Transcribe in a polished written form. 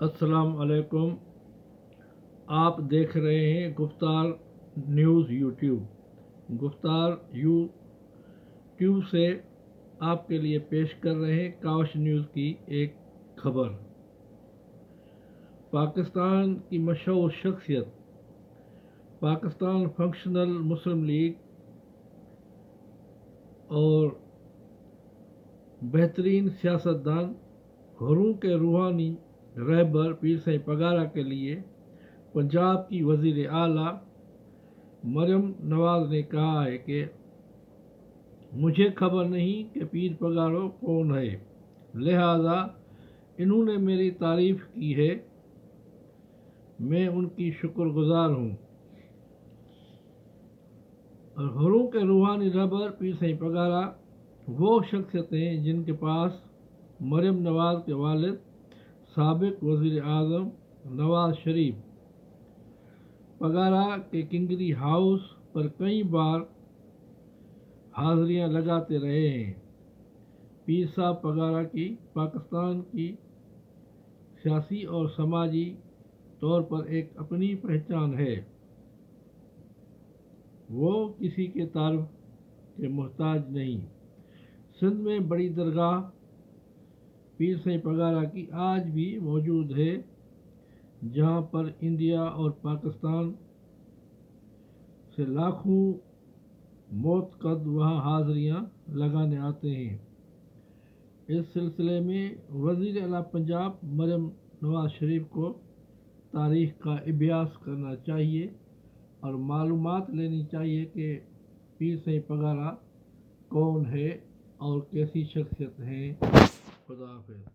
السلام علیکم۔ آپ دیکھ رہے ہیں گفتار نیوز یوٹیوب۔ گفتار یوٹیوب سے آپ کے لیے پیش کر رہے ہیں کاوش نیوز کی ایک خبر۔ پاکستان کی مشہور شخصیت، پاکستان فنکشنل مسلم لیگ اور بہترین سیاستدان، گھروں کے روحانی رہبر پیر سید پگارا کے لیے پنجاب کی وزیر اعلیٰ مریم نواز نے کہا ہے کہ مجھے خبر نہیں کہ پیر پگارا کون ہے، لہذا انہوں نے میری تعریف کی ہے، میں ان کی شکر گزار ہوں۔ اور گھروں کے روحانی رہبر پیر سید پگارا وہ شخصیت ہیں جن کے پاس مریم نواز کے والد سابق وزیر اعظم نواز شریف پگارا کے کنگری ہاؤس پر کئی بار حاضریاں لگاتے رہے ہیں۔ پیر صاحب پگارا کی پاکستان کی سیاسی اور سماجی طور پر ایک اپنی پہچان ہے، وہ کسی کے تعارف کے محتاج نہیں۔ سندھ میں بڑی درگاہ پیر سید پگارا کی آج بھی موجود ہے، جہاں پر انڈیا اور پاکستان سے لاکھوں معتقد وہاں حاضریاں لگانے آتے ہیں۔ اس سلسلے میں وزیر اعلیٰ پنجاب مریم نواز شریف کو تاریخ کا ابحاث کرنا چاہیے اور معلومات لینی چاہیے کہ پیر سید پگارا کون ہے اور کیسی شخصیت ہے۔ خدا حافظ۔